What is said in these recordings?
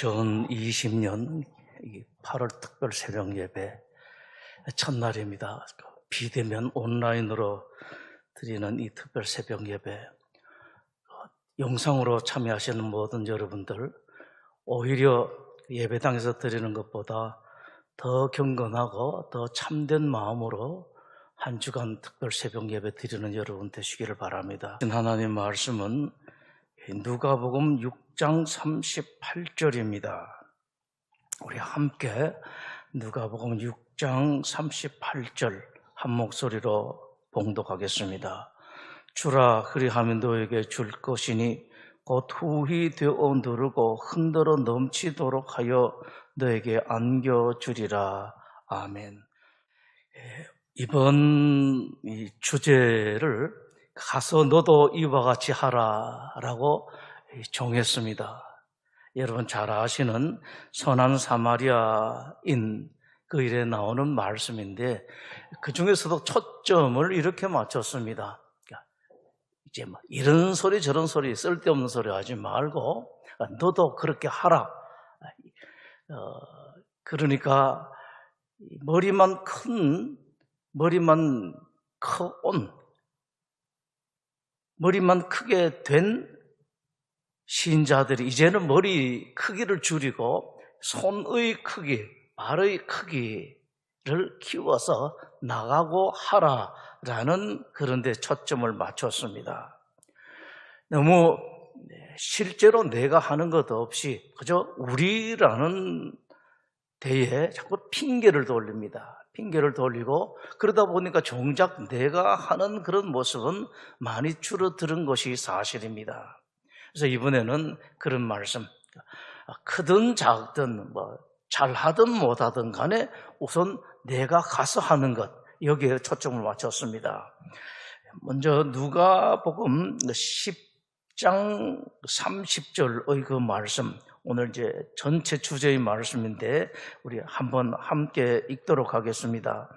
전 20년 8월 특별 새벽 예배 첫날입니다. 비대면 온라인으로 드리는 이 특별 새벽 예배, 영상으로 참여하시는 모든 여러분들, 오히려 예배당에서 드리는 것보다 더 경건하고 더 참된 마음으로 한 주간 특별 새벽 예배 드리는 여러분 되시기를 바랍니다. 하나님 말씀은 누가복음 6장 38절입니다. 우리 함께 누가복음 6장 38절 한 목소리로 봉독하겠습니다. 주라 그리하면 너에게 줄 것이니 곧 후히 되어 누르고 흔들어 넘치도록 하여 너에게 안겨주리라. 아멘. 이번 이 주제를 가서 너도 이와 같이 하라라고 정했습니다. 여러분 잘 아시는 선한 사마리아인 그 일에 나오는 말씀인데, 그 중에서도 초점을 이렇게 맞췄습니다. 이제 뭐 이런 소리 저런 소리 쓸데없는 소리 하지 말고 너도 그렇게 하라. 그러니까 머리만 큰, 머리만 크게 된 신자들이 이제는 머리 크기를 줄이고 손의 크기, 발의 크기를 키워서 나가고 하라라는 그런 데 초점을 맞췄습니다. 너무 실제로 내가 하는 것 없이 그저 우리라는 데에 자꾸 핑계를 돌립니다. 핑계를 돌리고 그러다 보니까 정작 내가 하는 그런 모습은 많이 줄어드는 것이 사실입니다. 그래서 이번에는 그런 말씀, 크든 작든 뭐 잘하든 못하든 간에 우선 내가 가서 하는 것, 여기에 초점을 맞췄습니다. 먼저 누가복음 10장 30절의 그 말씀, 오늘 이제 전체 주제의 말씀인데 우리 한번 함께 읽도록 하겠습니다.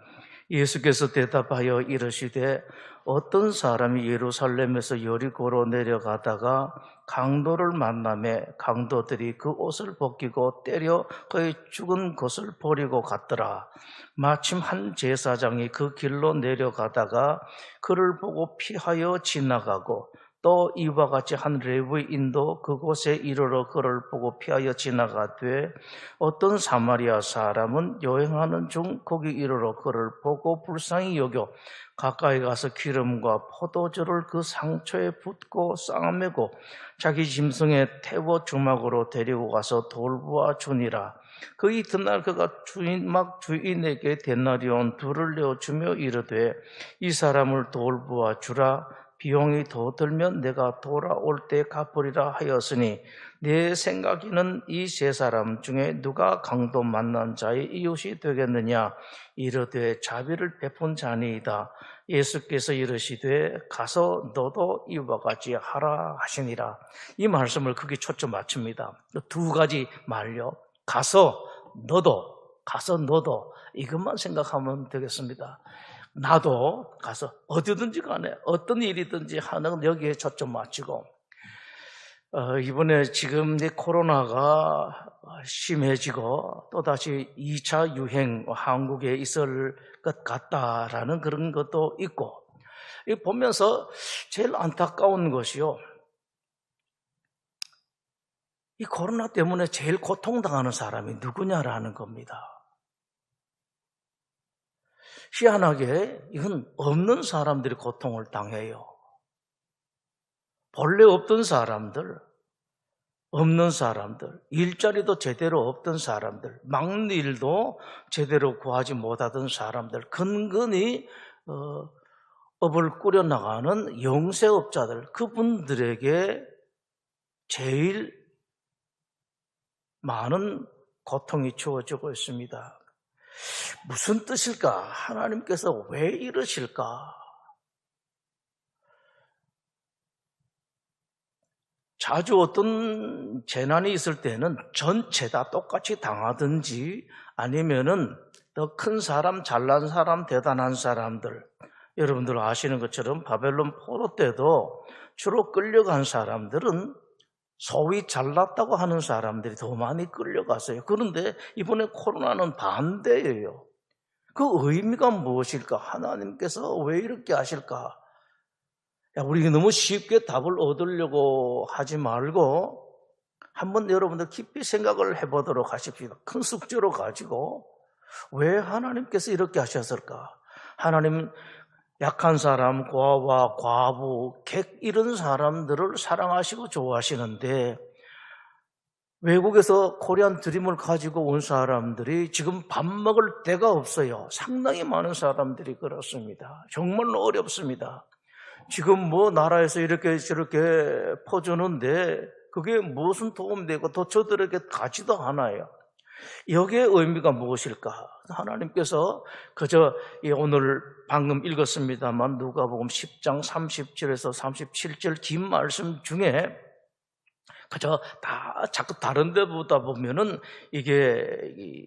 예수께서 대답하여 이르시되 어떤 사람이 예루살렘에서 여리고로 내려가다가 강도를 만나매 강도들이 그 옷을 벗기고 때려 그의 죽은 것을 버리고 갔더라. 마침 한 제사장이 그 길로 내려가다가 그를 보고 피하여 지나가고 또 이와 같이 한 레위인도 그곳에 이르러 그를 보고 피하여 지나가되 어떤 사마리아 사람은 여행하는 중 거기 이르러 그를 보고 불쌍히 여겨 가까이 가서 기름과 포도주를 그 상처에 붓고 싸매고 자기 짐승에 태워 주막으로 데리고 가서 돌보아 주니라. 그 이튿날 그가 주인에게 데나리온 둘을 내어주며 이르되 이 사람을 돌보아 주라. 비용이 더 들면 내가 돌아올 때 갚으리라 하였으니 내 생각에는 이 세 사람 중에 누가 강도 만난 자의 이웃이 되겠느냐. 이르되 자비를 베푼 자니이다. 예수께서 이르시되 가서 너도 이와 같이 하라 하시니라. 이 말씀을 크게 초점 맞춥니다. 두 가지 말요. 가서 너도 이것만 생각하면 되겠습니다. 나도 가서 어디든지 간에 어떤 일이든지 하는 여기에 초점 맞추고, 이번에 지금 코로나가 심해지고 또다시 2차 유행 한국에 있을 것 같다라는 그런 것도 있고, 보면서 제일 안타까운 것이요, 이 코로나 때문에 제일 고통당하는 사람이 누구냐라는 겁니다. 희한하게 이건 없는 사람들이 고통을 당해요. 본래 없던 사람들, 없는 사람들, 일자리도 제대로 없던 사람들, 막는 일도 제대로 구하지 못하던 사람들, 근근히 업을 꾸려나가는 영세업자들, 그분들에게 제일 많은 고통이 주어지고 있습니다. 무슨 뜻일까? 하나님께서 왜 이러실까? 자주 어떤 재난이 있을 때는 전체 다 똑같이 당하든지 아니면은 더 큰 사람, 잘난 사람, 대단한 사람들, 여러분들 아시는 것처럼 바벨론 포로 때도 주로 끌려간 사람들은 소위 잘났다고 하는 사람들이 더 많이 끌려갔어요. 그런데 이번에 코로나는 반대예요. 그 의미가 무엇일까? 하나님께서 왜 이렇게 하실까? 우리 너무 쉽게 답을 얻으려고 하지 말고 한번 여러분들 깊이 생각을 해보도록 하십시오. 큰 숙제로 가지고 왜 하나님께서 이렇게 하셨을까? 하나님 약한 사람, 고아와 과부, 객 이런 사람들을 사랑하시고 좋아하시는데 외국에서 코리안 드림을 가지고 온 사람들이 지금 밥 먹을 데가 없어요. 상당히 많은 사람들이 그렇습니다. 정말로 어렵습니다. 지금 뭐 나라에서 이렇게 저렇게 퍼주는데 그게 무슨 도움되고 또 저들에게 가지도 않아요. 여기에 의미가 무엇일까? 하나님께서 그저 오늘 방금 읽었습니다만 누가복음 10장 30절에서 37절 긴 말씀 중에 그저 다 자꾸 다른 데 보다 보면은 이게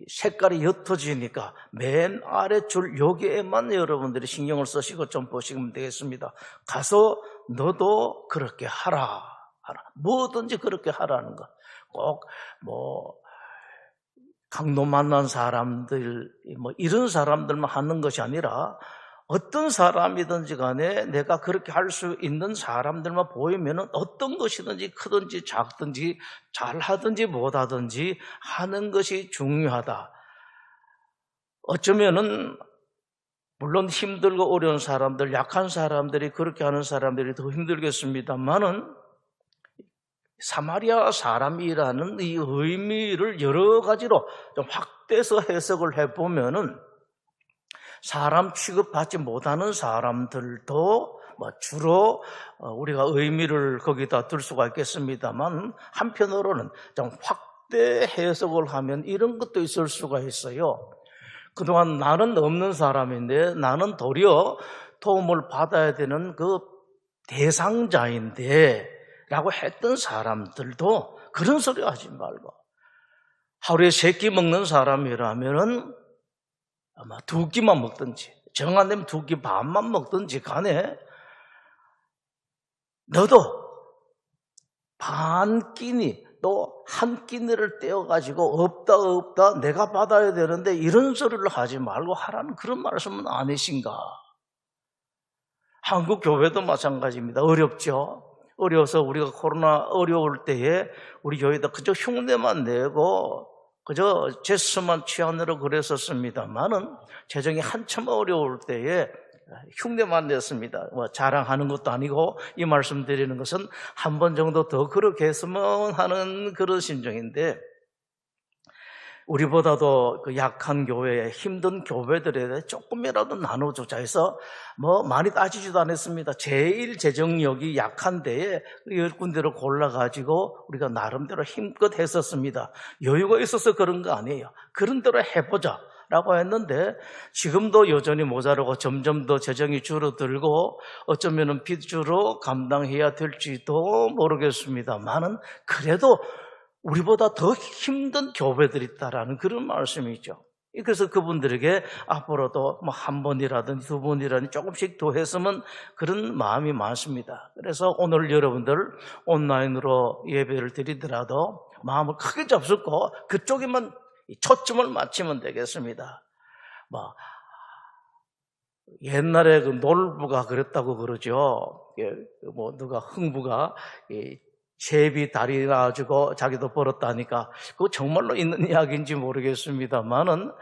색깔이 옅어지니까 맨 아래 줄 여기에만 여러분들이 신경을 쓰시고 좀 보시면 되겠습니다. 가서 너도 그렇게 하라. 뭐든지 그렇게 하라는 것. 꼭 강도 만난 사람들 이런 사람들만 하는 것이 아니라 어떤 사람이든지 간에 내가 그렇게 할 수 있는 사람들만 보이면 어떤 것이든지 크든지 작든지 잘하든지 못하든지 하는 것이 중요하다. 어쩌면은 물론 힘들고 어려운 사람들, 약한 사람들이 그렇게 하는 사람들이 더 힘들겠습니다만은 사마리아 사람이라는 이 의미를 여러 가지로 좀 확대해서 해석을 해보면은 사람 취급받지 못하는 사람들도 주로 우리가 의미를 거기다 둘 수가 있겠습니다만 한편으로는 좀 확대 해석을 하면 이런 것도 있을 수가 있어요. 그동안 나는 없는 사람인데 나는 도리어 도움을 받아야 되는 그 대상자인데 라고 했던 사람들도 그런 소리 하지 말고 하루에 3끼 먹는 사람이라면은 아마 2끼만 먹든지 정 안 되면 2끼 반만 먹든지 간에 너도 반 끼니 또 한 끼니를 떼어가지고 없다 내가 받아야 되는데 이런 소리를 하지 말고 하라는 그런 말씀은 아니신가? 한국 교회도 마찬가지입니다. 어렵죠? 어려워서 우리가 코로나 어려울 때에 우리 교회도 그저 흉내만 내고 그저 제스만 취하느라 그랬었습니다만은 재정이 한참 어려울 때에 흉내만 냈습니다. 자랑하는 것도 아니고 이 말씀 드리는 것은 한 번 정도 더 그렇게 했으면 하는 그런 심정인데 우리보다도 그 약한 교회, 힘든 교회들에 대해 조금이라도 나눠주자 해서 많이 따지지도 않았습니다. 제일 재정력이 약한 데에 10군데를 골라가지고 우리가 나름대로 힘껏 했었습니다. 여유가 있어서 그런 거 아니에요. 그런 대로 해보자 라고 했는데 지금도 여전히 모자라고 점점 더 재정이 줄어들고 어쩌면 빚으로 감당해야 될지도 모르겠습니다만은 그래도 우리보다 더 힘든 교회들이 있다라는 그런 말씀이죠. 그래서 그분들에게 앞으로도 한 번이라든지 2번이라든지 조금씩 더 했으면 그런 마음이 많습니다. 그래서 오늘 여러분들 온라인으로 예배를 드리더라도 마음을 크게 잡수고 그쪽에만 초점을 맞추면 되겠습니다. 옛날에 그 놀부가 그랬다고 그러죠. 누가 흥부가 제비 다리 놔주고 자기도 벌었다니까 그거 정말로 있는 이야기인지 모르겠습니다만은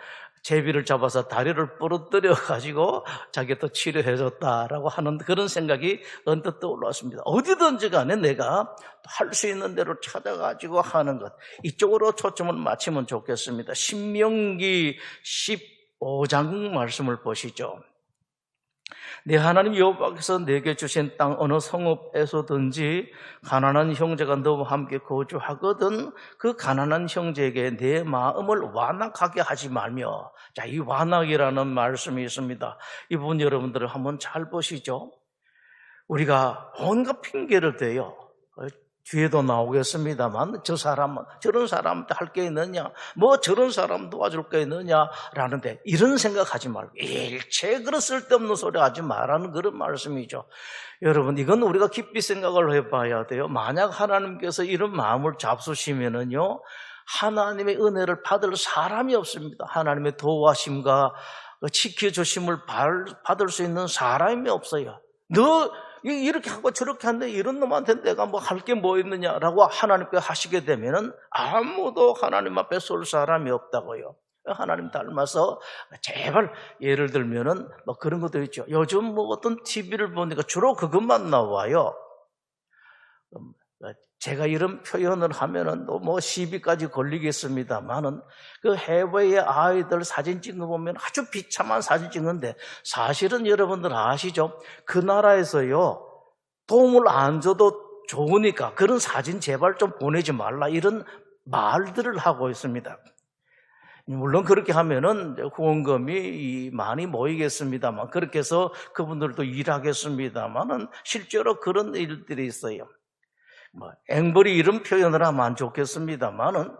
제비를 잡아서 다리를 부러뜨려 가지고 자기가 또 치료해줬다라고 하는 그런 생각이 언뜻 떠올랐습니다. 어디든지 간에 내가 할 수 있는 대로 찾아가지고 하는 것 이쪽으로 초점을 맞추면 좋겠습니다. 신명기 15장 말씀을 보시죠. 내 하나님 여호와께서 내게 주신 땅 어느 성읍에서든지 가난한 형제가 너와 함께 거주하거든 그 가난한 형제에게 내 마음을 완악하게 하지 말며 자, 이 완악이라는 말씀이 있습니다. 이 부분 여러분들 한번 잘 보시죠. 우리가 온갖 핑계를 대요. 뒤에도 나오겠습니다만 저 사람은 저런 사람한테 할 게 있느냐, 뭐 저런 사람 도와줄 게 있느냐라는데 이런 생각하지 말고 일체 그런 쓸데없는 소리 하지 말라는 그런 말씀이죠. 여러분, 이건 우리가 깊이 생각을 해봐야 돼요. 만약 하나님께서 이런 마음을 잡수시면은요, 하나님의 은혜를 받을 사람이 없습니다. 하나님의 도와심과 지켜주심을 받을 수 있는 사람이 없어요. 너 이렇게 하고 저렇게 하는데 이런 놈한테 내가 뭐 할 게 뭐 있느냐라고 하나님께 하시게 되면은 아무도 하나님 앞에 설 사람이 없다고요. 하나님 닮아서 제발, 예를 들면은 뭐 그런 것도 있죠. 요즘 뭐 어떤 TV를 보니까 주로 그것만 나와요. 제가 이런 표현을 하면은 또 뭐 시비까지 걸리겠습니다만은 그 해외의 아이들 사진 찍어보면 아주 비참한 사진 찍는데 사실은 여러분들 아시죠? 그 나라에서요, 도움을 안 줘도 좋으니까 그런 사진 제발 좀 보내지 말라, 이런 말들을 하고 있습니다. 물론 그렇게 하면은 후원금이 많이 모이겠습니다만, 그렇게 해서 그분들도 일하겠습니다만은 실제로 그런 일들이 있어요. 뭐 앵벌이 이런 표현을 하면 안 좋겠습니다만은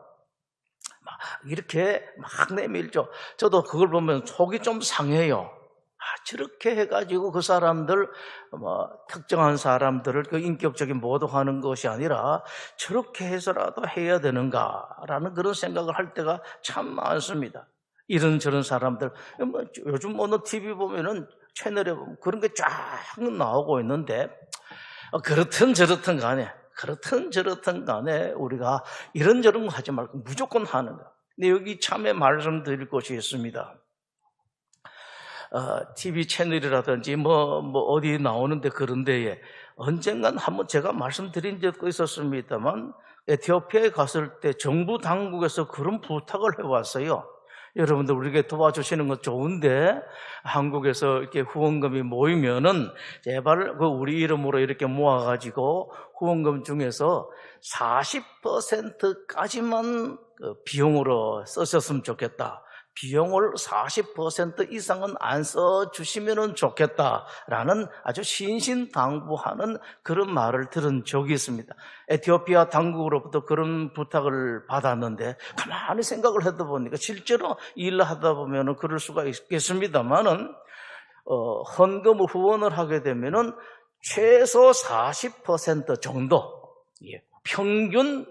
이렇게 막 내밀죠. 저도 그걸 보면 속이 좀 상해요. 저렇게 해가지고 그 사람들, 뭐 특정한 사람들을 그 인격적인 모독하는 것이 아니라 저렇게 해서라도 해야 되는가라는 그런 생각을 할 때가 참 많습니다. 이런저런 사람들, 뭐 요즘 어느 TV 보면은 채널에 보면 그런 게 쫙 나오고 있는데, 그렇든 저렇든 간에 우리가 이런저런 거 하지 말고 무조건 하는 거. 근데 여기 참에 말씀드릴 것이 있습니다. TV 채널이라든지 뭐 어디 나오는데 그런 데에 언젠간 한번 제가 말씀드린 적도 있었습니다만, 에티오피아에 갔을 때 정부 당국에서 그런 부탁을 해왔어요. 여러분들 우리에게 도와주시는 건 좋은데 한국에서 이렇게 후원금이 모이면은 제발 그 우리 이름으로 이렇게 모아가지고 후원금 중에서 40%까지만 비용으로 쓰셨으면 좋겠다. 비용을 40% 이상은 안 써주시면 좋겠다라는 아주 신신당부하는 그런 말을 들은 적이 있습니다. 에티오피아 당국으로부터 그런 부탁을 받았는데 가만히 생각을 해다 보니까 실제로 일을 하다 보면 그럴 수가 있겠습니다만은 헌금을 후원을 하게 되면은 최소 40% 정도, 평균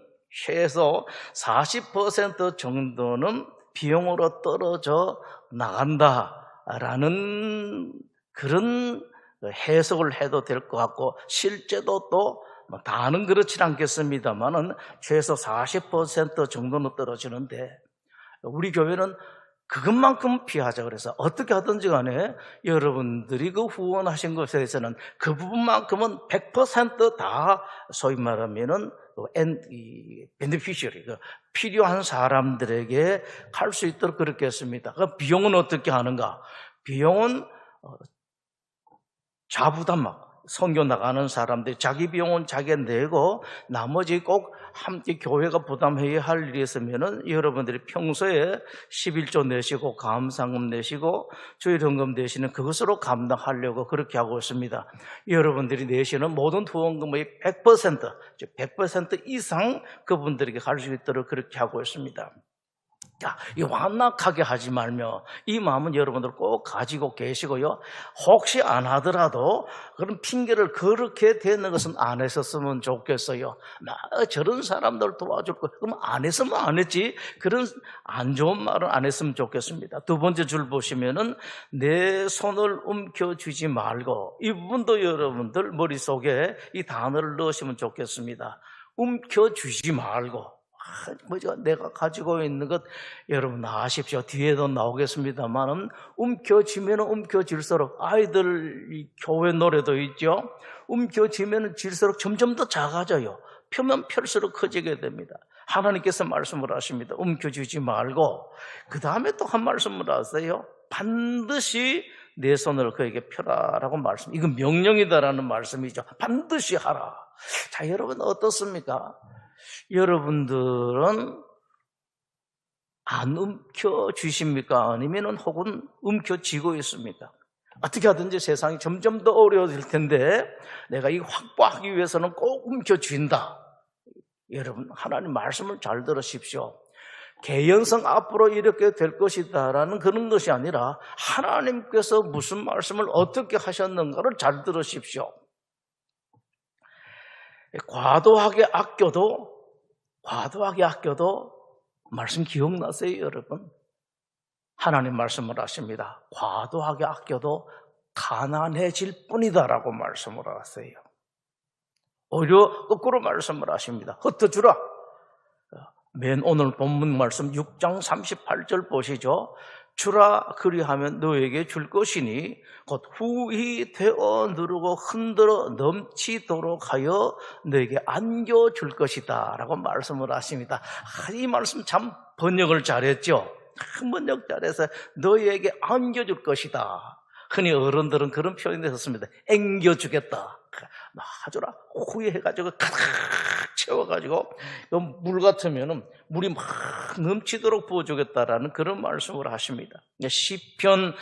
최소 40% 정도는 비용으로 떨어져 나간다라는 그런 해석을 해도 될 것 같고, 실제도 또 다는 그렇진 않겠습니다만은 최소 40% 정도는 떨어지는데, 우리 교회는 그것만큼 피하자 그래서 어떻게 하든지 간에 여러분들이 그 후원하신 것에 대해서는 그 부분만큼은 100% 소위 말하면은 베네피셔리, 필요한 사람들에게 할 수 있도록 그렇게 했습니다. 그 비용은 어떻게 하는가? 비용은 자부담막, 선교 나가는 사람들이 자기 비용은 자기가 내고 나머지 꼭 함께 교회가 부담해야 할 일이 있으면은 여러분들이 평소에 11조 내시고 감사금 내시고 주일헌금 내시는 그것으로 감당하려고 그렇게 하고 있습니다. 여러분들이 내시는 모든 후원금의 100% 이상 그분들에게 갈 수 있도록 그렇게 하고 있습니다. 자, 이 완낙하게 하지 말며 이 마음은 여러분들 꼭 가지고 계시고요. 혹시 안 하더라도 그런 핑계를 그렇게 대는 것은 안 했었으면 좋겠어요. 나 저런 사람들 도와줄 거, 그럼 안 했으면 안 했지. 그런 안 좋은 말은 안 했으면 좋겠습니다. 두 번째 줄 보시면은 내 손을 움켜쥐지 말고, 이 부분도 여러분들 머릿속에 이 단어를 넣으시면 좋겠습니다. 움켜쥐지 말고. 내가 가지고 있는 것 여러분 아십시오. 뒤에도 나오겠습니다만은 움켜쥐면 움켜질수록, 아이들 교회 노래도 있죠. 움켜쥐면 질수록 점점 더 작아져요. 펴면 펼수록 커지게 됩니다. 하나님께서 말씀을 하십니다. 움켜쥐지 말고, 그 다음에 또 한 말씀을 하세요. 반드시 내 손을 그에게 펴라라고 말씀. 이건 명령이다라는 말씀이죠. 반드시 하라. 자, 여러분 어떻습니까? 여러분들은 안 움켜쥐십니까? 아니면 혹은 움켜쥐고 있습니까? 어떻게 하든지 세상이 점점 더 어려워질 텐데 내가 이 확보하기 위해서는 꼭 움켜쥔다. 여러분, 하나님 말씀을 잘 들으십시오. 개연성 앞으로 이렇게 될 것이다라는 그런 것이 아니라 하나님께서 무슨 말씀을 어떻게 하셨는가를 잘 들으십시오. 과도하게 아껴도 말씀 기억나세요, 여러분? 하나님 말씀을 하십니다. 과도하게 아껴도 가난해질 뿐이다라고 말씀을 하세요. 오히려 거꾸로 말씀을 하십니다. 흩어주라. 맨 오늘 본문 말씀 6장 38절 보시죠. 주라 그리하면 너에게 줄 것이니 곧 후히 되어 누르고 흔들어 넘치도록 하여 너에게 안겨줄 것이다 라고 말씀을 하십니다. 이 말씀 참 번역을 잘했죠. 번역 잘해서 너에게 안겨줄 것이다. 흔히 어른들은 그런 표현을 썼습니다. 앵겨주겠다. 놔주라. 후회해가지고 가득 채워가지고 물 같으면 물이 막 넘치도록 부어주겠다라는 그런 말씀을 하십니다. 시편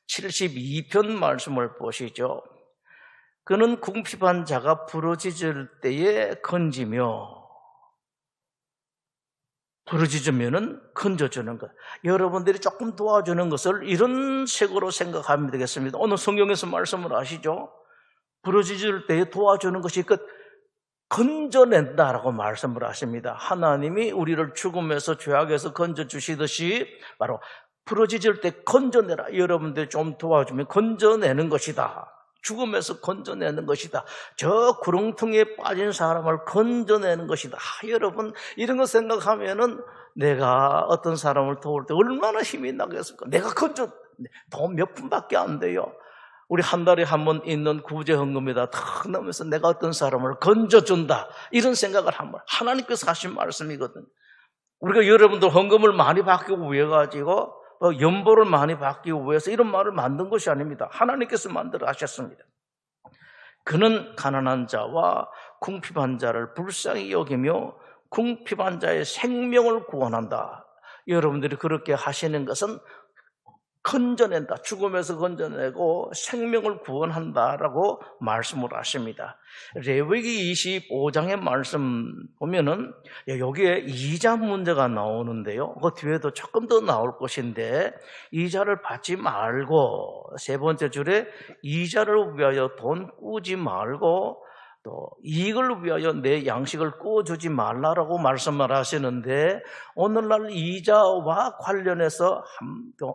72편 말씀을 보시죠. 그는 궁핍한 자가 부러지질 때에 부러지면은 건져주는 것. 여러분들이 조금 도와주는 것을 이런 식으로 생각하면 되겠습니다. 오늘 성경에서 말씀을 하시죠. 부러지질 때에 도와주는 것이 건져낸다라고 말씀을 하십니다. 하나님이 우리를 죽음에서 죄악에서 건져주시듯이 바로 부러지질 때 건져내라. 여러분들이 좀 도와주면 건져내는 것이다. 죽음에서 건져내는 것이다. 저 구렁텅이에 빠진 사람을 건져내는 것이다. 여러분, 이런 거 생각하면은 내가 어떤 사람을 도울 때 얼마나 힘이 나겠습니까? 내가 돈 몇 푼밖에 안 돼요. 우리 한 달에 한 번 있는 구제헌금에다 탁 넣으면서 내가 어떤 사람을 건져준다. 이런 생각을 하면 하나님께서 하신 말씀이거든요. 우리가 여러분들 헌금을 많이 받기 위해 가지고 연보를 많이 받기 위해서 이런 말을 만든 것이 아닙니다. 하나님께서 만들어 하셨습니다. 그는 가난한 자와 궁핍한 자를 불쌍히 여기며 궁핍한 자의 생명을 구원한다. 여러분들이 그렇게 하시는 것은 건져낸다. 죽음에서 건져내고 생명을 구원한다라고 말씀을 하십니다. 레위기 25장의 말씀 보면은 여기에 이자 문제가 나오는데요. 그 뒤에도 조금 더 나올 것인데 이자를 받지 말고 세 번째 줄에 이자를 위하여 돈 꾸지 말고 또 이익을 위하여 내 양식을 꾸어주지 말라라고 말씀을 하시는데 오늘날 이자와 관련해서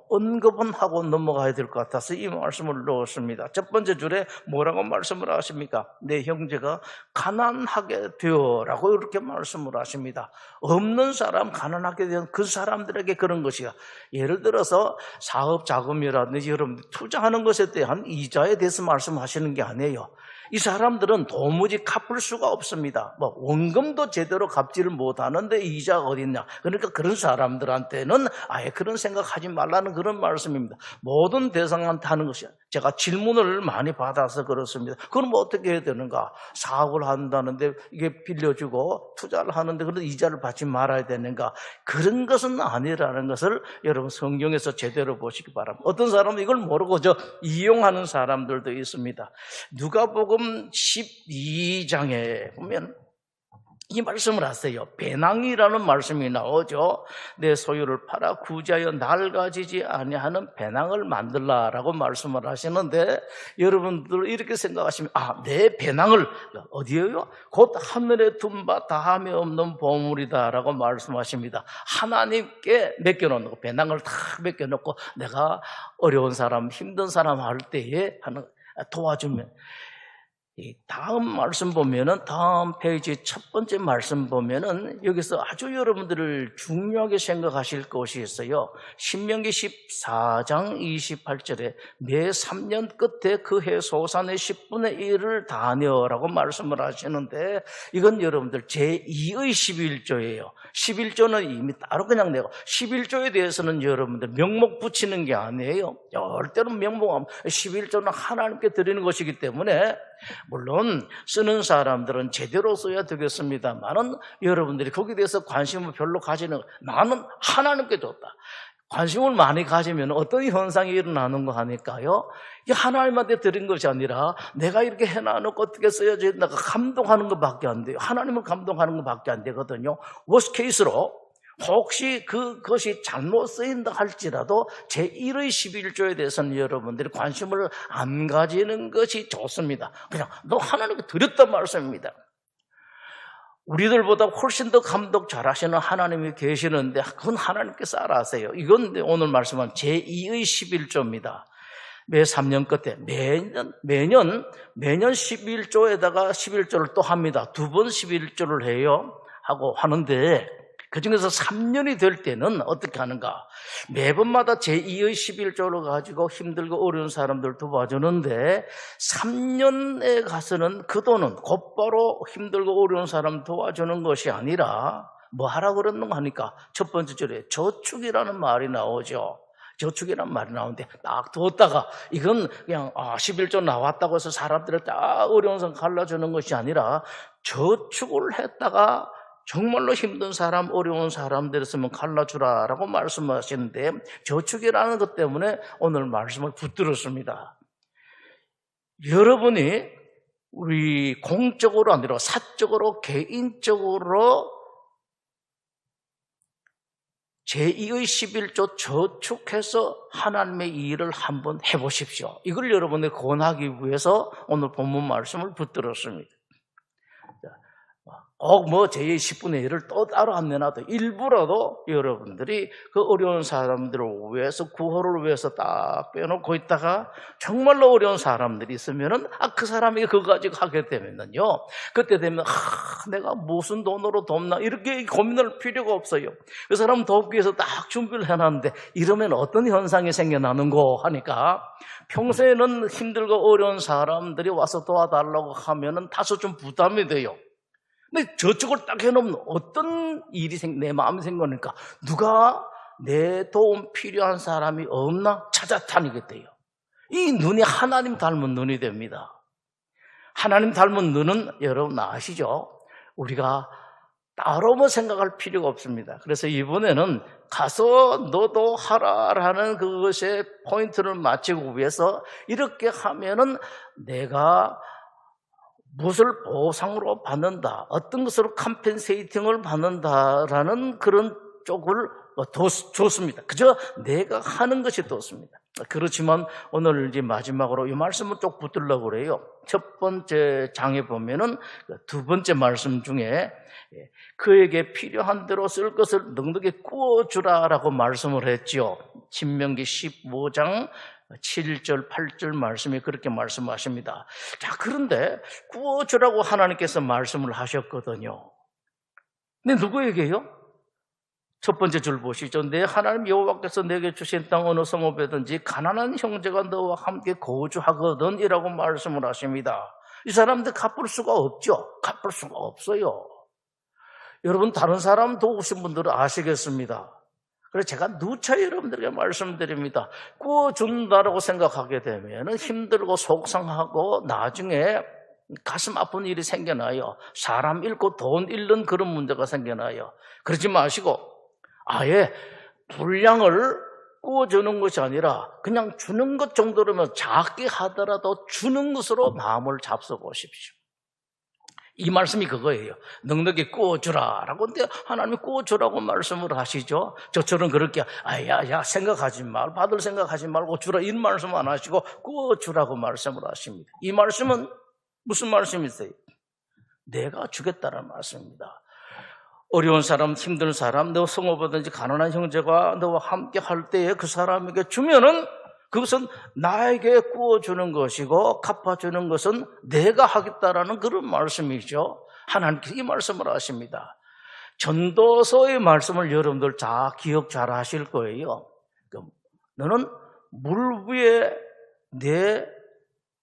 언급은 하고 넘어가야 될 것 같아서 이 말씀을 넣었습니다. 첫 번째 줄에 뭐라고 말씀을 하십니까? 내 형제가 가난하게 되어라고 이렇게 말씀을 하십니다. 없는 사람, 가난하게 된 그 사람들에게 그런 것이야. 예를 들어서 사업 자금이라든지 여러분 투자하는 것에 대한 이자에 대해서 말씀하시는 게 아니에요. 이 사람들은 도무지 갚을 수가 없습니다. 원금도 제대로 갚지를 못하는데 이자가 어딨냐. 그러니까 그런 사람들한테는 아예 그런 생각하지 말라는 그런 말씀입니다. 모든 대상한테 하는 것이야. 제가 질문을 많이 받아서 그렇습니다. 그럼 어떻게 해야 되는가? 사업을 한다는데 이게 빌려주고 투자를 하는데 그래도 이자를 받지 말아야 되는가? 그런 것은 아니라는 것을 여러분 성경에서 제대로 보시기 바랍니다. 어떤 사람은 이걸 모르고 이용하는 사람들도 있습니다. 누가복음 12장에 보면 이 말씀을 하세요. 배낭이라는 말씀이 나오죠. 내 소유를 팔아 구제하여 낡아지지 아니하는 배낭을 만들라라고 말씀을 하시는데 여러분들 이렇게 생각하시면 내 배낭을 어디에요? 곧 하늘에 둔 바 다함이 없는 보물이다라고 말씀하십니다. 하나님께 맡겨놓는 거, 배낭을 다 맡겨놓고 내가 어려운 사람, 힘든 사람 할 때에 도와주면 다음 말씀 보면은 다음 페이지 첫 번째 말씀 보면은 여기서 아주 여러분들을 중요하게 생각하실 것이 있어요. 신명기 14장 28절에 매 3년 끝에 그 해 소산의 10분의 1을 다녀라고 말씀을 하시는데 이건 여러분들 제2의 11조예요. 11조는 이미 따로 그냥 내고 11조에 대해서는 여러분들 명목 붙이는 게 아니에요. 절대로 명목하면 11조는 하나님께 드리는 것이기 때문에 물론 쓰는 사람들은 제대로 써야 되겠습니다만은 여러분들이 거기에 대해서 관심을 별로 가지는 나는 하나님께 줬다. 관심을 많이 가지면 어떤 현상이 일어나는 거 하니까요. 이게 하나님한테 드린 것이 아니라 내가 이렇게 해놔놓고 어떻게 써야지 내가 감동하는 것밖에 안 돼요. 하나님을 감동하는 것밖에 안 되거든요. 워스트 케이스로 혹시 그것이 잘못 쓰인다 할지라도 제1의 11조에 대해서는 여러분들이 관심을 안 가지는 것이 좋습니다. 그냥 너 하나님께 드렸단 말씀입니다. 우리들보다 훨씬 더 감독 잘하시는 하나님이 계시는데 그건 하나님께서 알아세요. 이건 오늘 말씀한 제2의 11조입니다. 매 3년 끝에 매년 11조에다가 11조를 또 합니다. 두 번 11조를 해요. 하고 하는데 그중에서 3년이 될 때는 어떻게 하는가? 매번마다 제2의 11조를 가지고 힘들고 어려운 사람들 도와주는데 3년에 가서는 그 돈은 곧바로 힘들고 어려운 사람 도와주는 것이 아니라 뭐 하라고 그러는 거 하니까 첫 번째 줄에 저축이라는 말이 나오죠. 저축이라는 말이 나오는데 딱 두었다가 이건 그냥 11조 나왔다고 해서 사람들을 딱 어려운 사람 갈라주는 것이 아니라 저축을 했다가 정말로 힘든 사람, 어려운 사람들 있으면 갈라주라라고 말씀하시는데 저축이라는 것 때문에 오늘 말씀을 붙들었습니다. 여러분이 우리 공적으로 아니라 사적으로 개인적으로 제2의 11조 저축해서 하나님의 일을 한번 해보십시오. 이걸 여러분에 권하기 위해서 오늘 본문 말씀을 붙들었습니다. 꼭 뭐 제2의 10분의 1을 또 따로 안 내놔도 일부라도 여러분들이 그 어려운 사람들을 위해서 구호를 위해서 딱 빼놓고 있다가 정말로 어려운 사람들이 있으면은 그 사람이 그거 가지고 하게 되면은요 그때 되면 내가 무슨 돈으로 돕나 이렇게 고민할 필요가 없어요. 그 사람 돕기 위해서 딱 준비를 해놨는데 이러면 어떤 현상이 생겨나는고 하니까 평소에는 힘들고 어려운 사람들이 와서 도와달라고 하면은 다소 좀 부담이 돼요. 근데 저쪽을 딱 해놓으면 어떤 일이 내 마음에 생기니까 누가 내 도움 필요한 사람이 없나 찾아다니게 돼요. 이 눈이 하나님 닮은 눈이 됩니다. 하나님 닮은 눈은 여러분 아시죠? 우리가 따로 뭐 생각할 필요가 없습니다. 그래서 이번에는 가서 너도 하라라는 그것에 포인트를 맞추기 위해서 이렇게 하면은 내가 무엇을 보상으로 받는다, 어떤 것으로 컴펜세이팅을 받는다라는 그런 쪽을 줬습니다. 그저 내가 하는 것이 좋습니다. 그렇지만 오늘 이제 마지막으로 이 말씀을 쭉 붙들려고 그래요. 첫 번째 장에 보면은 두 번째 말씀 중에 그에게 필요한 대로 쓸 것을 넉넉히 구워주라라고 말씀을 했죠. 신명기 15장 7절, 8절 말씀이 그렇게 말씀하십니다. 자, 그런데 구워주라고 하나님께서 말씀을 하셨거든요. 근데 누구에게요? 첫 번째 줄 보시죠. 내 하나님 여호와께서 내게 주신 땅 어느 성읍에든지 가난한 형제가 너와 함께 거주하거든 이라고 말씀을 하십니다. 이 사람들 갚을 수가 없죠. 갚을 수가 없어요. 여러분 다른 사람 도우신 분들은 아시겠습니다. 그래서 제가 누차 여러분들에게 말씀드립니다. 구워준다라고 생각하게 되면 힘들고 속상하고 나중에 가슴 아픈 일이 생겨나요. 사람 잃고 돈 잃는 그런 문제가 생겨나요. 그러지 마시고 아예 분량을 구워주는 것이 아니라 그냥 주는 것 정도라면 작게 하더라도 주는 것으로 마음을 잡숴 보십시오. 이 말씀이 그거예요. 넉넉히 구워주라라고. 근데 하나님이 구워주라고 말씀을 하시죠. 저처럼 그렇게 야 생각하지 말, 받을 생각하지 말고 주라 이런 말씀 안 하시고 구워주라고 말씀을 하십니다. 이 말씀은 무슨 말씀이세요? 내가 주겠다는 말씀입니다. 어려운 사람, 힘든 사람, 너 성업하든지 가난한 형제가 너와 함께 할 때에 그 사람에게 주면은 그것은 나에게 구워주는 것이고 갚아주는 것은 내가 하겠다라는 그런 말씀이죠. 하나님께서 이 말씀을 하십니다. 전도서의 말씀을 여러분들 다 기억 잘 하실 거예요. 너는 물 위에 내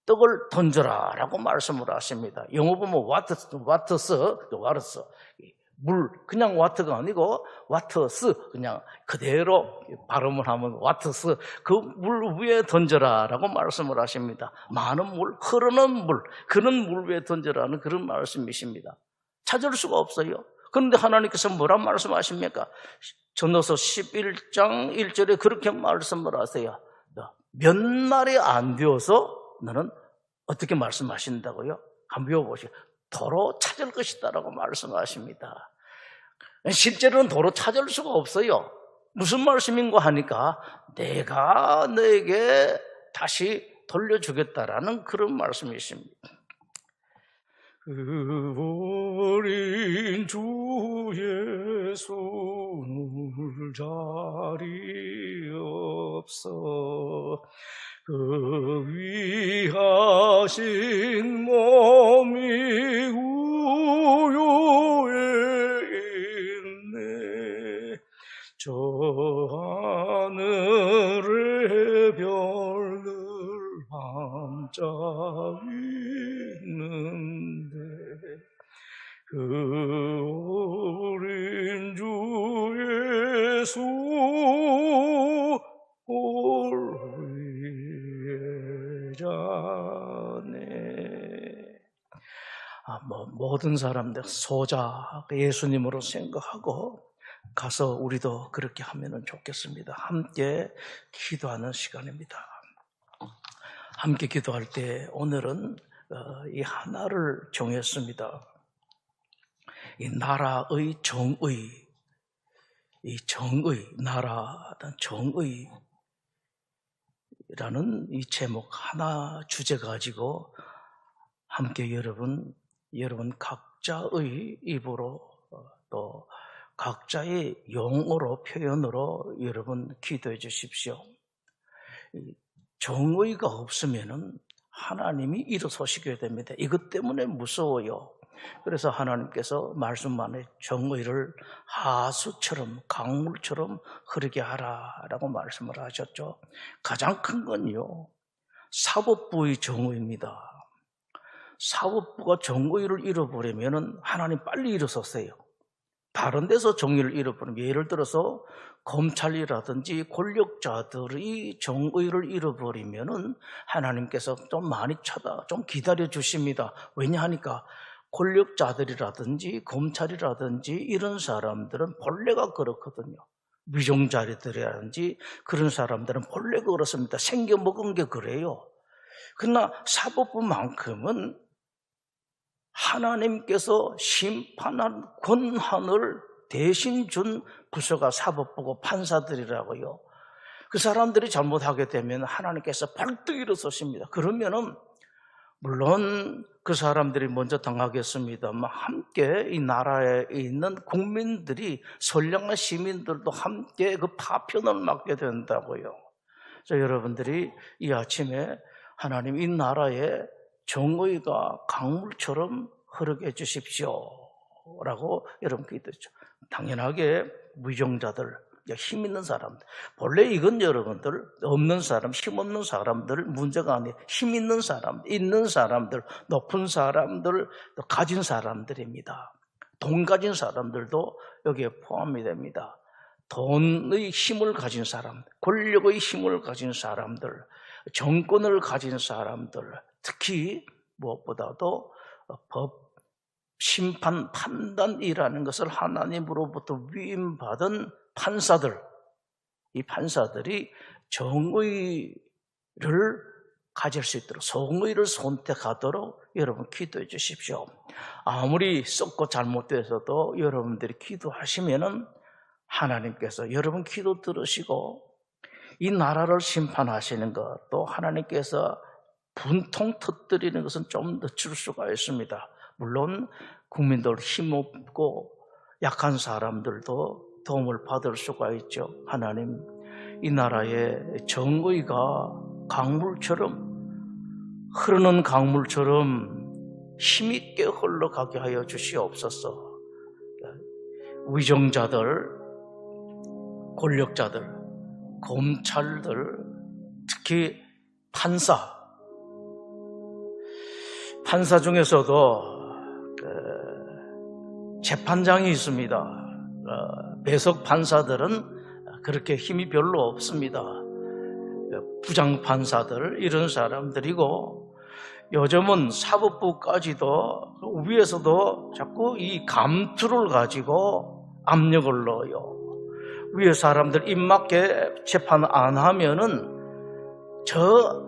떡을 던져라 라고 말씀을 하십니다. 영어 보면 와터스 물, 그냥 와터가 아니고 와터스, 그냥 그대로 발음을 하면 와터스, 그 물 위에 던져라라고 말씀을 하십니다. 많은 물, 흐르는 물, 그런 물 위에 던져라는 그런 말씀이십니다. 찾을 수가 없어요. 그런데 하나님께서 뭐란 말씀하십니까? 전도서 11장 1절에 그렇게 말씀을 하세요. 몇 날이 안 되어서 너는 어떻게 말씀하신다고요? 한번 배워보시죠. 도로 찾을 것이다라고 말씀하십니다. 실제로는 도로 찾을 수가 없어요. 무슨 말씀인가 하니까 내가 너에게 다시 돌려주겠다라는 그런 말씀이십니다. 그 어린 주 예수를 자리 없어 그 위하신 몸이 우유에 있네 저 하늘의 별들 반짝이는데 그 어린 주 예수 우리의 자네. 모든 사람들 소자 예수님으로 생각하고 가서 우리도 그렇게 하면 좋겠습니다. 함께 기도하는 시간입니다. 함께 기도할 때 오늘은 이 하나를 정했습니다. 이 나라의 정의, 이 정의, 나라는 정의라는 이 제목 하나 주제 가지고 함께 여러분 각자의 입으로 또 각자의 용어로 표현으로 여러분 기도해 주십시오. 정의가 없으면은 하나님이 일어서시게 됩니다. 이것 때문에 무서워요. 그래서 하나님께서 말씀 안에 정의를 하수처럼 강물처럼 흐르게 하라라고 말씀을 하셨죠. 가장 큰 건요, 사법부의 정의입니다. 사법부가 정의를 잃어버리면은 하나님 빨리 일어서세요. 다른 데서 정의를 잃어버리면, 예를 들어서 검찰이라든지 권력자들이 정의를 잃어버리면은 하나님께서 좀 많이 좀 기다려 주십니다. 왜냐하니까 권력자들이라든지 검찰이라든지 이런 사람들은 본래가 그렇거든요. 위종자들이라든지 그런 사람들은 본래가 그렇습니다. 생겨먹은 게 그래요. 그러나 사법부만큼은 하나님께서 심판한 권한을 대신 준 부서가 사법부고 판사들이라고요. 그 사람들이 잘못하게 되면 하나님께서 벌떡 일어서십니다. 그러면은 물론 그 사람들이 먼저 당하겠습니다만 함께 이 나라에 있는 국민들이, 선량한 시민들도 함께 그 파편을 맡게 된다고요. 그래서 여러분들이 이 아침에 하나님 이 나라에 정의가 강물처럼 흐르게 해주십시오 라고 여러분 기도했죠. 당연하게 위정자들, 힘 있는 사람들, 본래 이건 여러분들 없는 사람, 힘 없는 사람들 문제가 아니에요. 힘 있는 사람, 있는 사람들, 높은 사람들, 가진 사람들입니다. 돈 가진 사람들도 여기에 포함이 됩니다. 돈의 힘을 가진 사람, 권력의 힘을 가진 사람들, 정권을 가진 사람들, 특히 무엇보다도 법, 심판, 판단이라는 것을 하나님으로부터 위임받은 판사들, 이 판사들이 정의를 가질 수 있도록, 성의를 선택하도록 여러분 기도해 주십시오. 아무리 썩고 잘못돼서도 여러분들이 기도하시면은 하나님께서 여러분 기도 들으시고 이 나라를 심판하시는 것, 또 하나님께서 분통 터뜨리는 것은 좀 늦출 수가 있습니다. 물론 국민들 힘없고 약한 사람들도 도움을 받을 수가 있죠. 하나님, 이 나라의 정의가 강물처럼, 흐르는 강물처럼 힘있게 흘러가게 하여 주시옵소서. 위정자들, 권력자들, 검찰들, 특히 판사 중에서도 재판장이 있습니다. 배석 판사들은 그렇게 힘이 별로 없습니다. 부장 판사들, 이런 사람들이고, 요즘은 사법부까지도 위에서도 자꾸 이 감투를 가지고 압력을 넣어요. 위에 사람들 입맞게 재판 안 하면은 저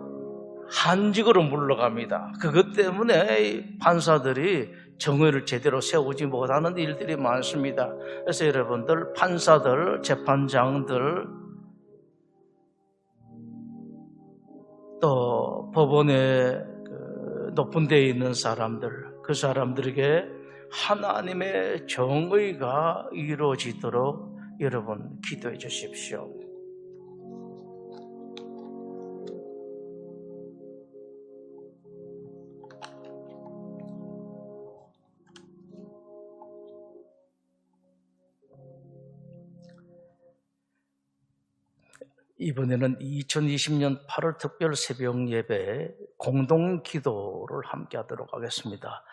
한직으로 물러갑니다. 그것 때문에 판사들이 정의를 제대로 세우지 못하는 일들이 많습니다. 그래서 여러분들, 판사들, 재판장들, 또 법원에 높은 데에 있는 사람들, 그 사람들에게 하나님의 정의가 이루어지도록 여러분 기도해 주십시오. 이번에는 2020년 8월 특별 새벽 예배 공동 기도를 함께 하도록 하겠습니다.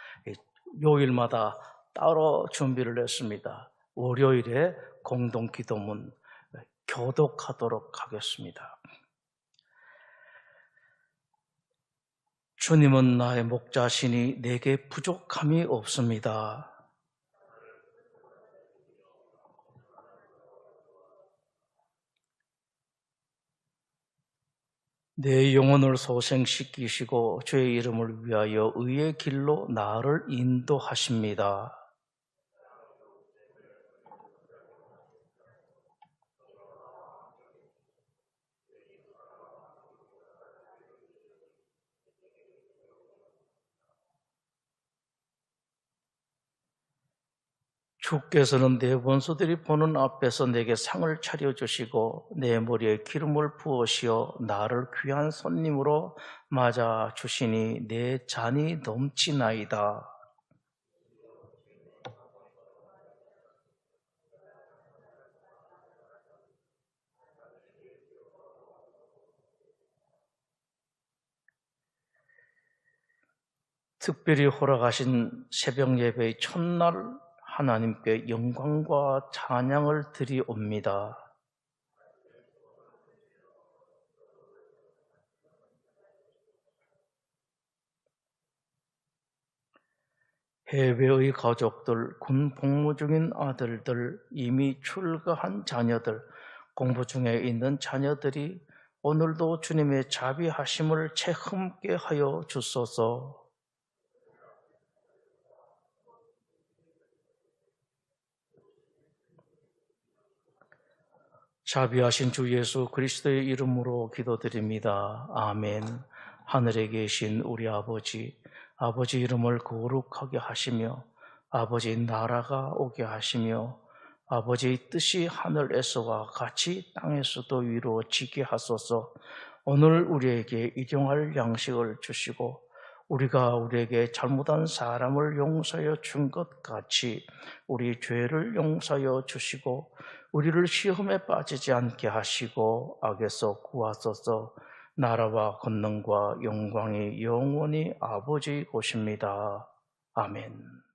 요일마다 따로 준비를 했습니다. 월요일에 공동 기도문 교독하도록 하겠습니다. 주님은 나의 목자시니 내게 부족함이 없습니다. 내 영혼을 소생시키시고 주의 이름을 위하여 의의 길로 나를 인도하십니다. 주께서는 내 원수들이 보는 앞에서 내게 상을 차려주시고 내 머리에 기름을 부으시어 나를 귀한 손님으로 맞아주시니 내 잔이 넘치나이다. 특별히 허락하신 새벽 예배의 첫날 하나님께 영광과 찬양을 드리옵니다. 해외의 가족들, 군 복무 중인 아들들, 이미 출가한 자녀들, 공부 중에 있는 자녀들이 오늘도 주님의 자비하심을 체험케 하여 주소서. 자비하신 주 예수 그리스도의 이름으로 기도드립니다. 아멘. 하늘에 계신 우리 아버지, 아버지 이름을 거룩하게 하시며 아버지 나라가 오게 하시며 아버지의 뜻이 하늘에서와 같이 땅에서도 이루어지게 하소서. 오늘 우리에게 일용할 양식을 주시고 우리가 우리에게 잘못한 사람을 용서하여 준 것 같이 우리 죄를 용서하여 주시고 우리를 시험에 빠지지 않게 하시고 악에서 구하소서. 나라와 권능과 영광이 영원히 아버지 곳입니다. 아멘.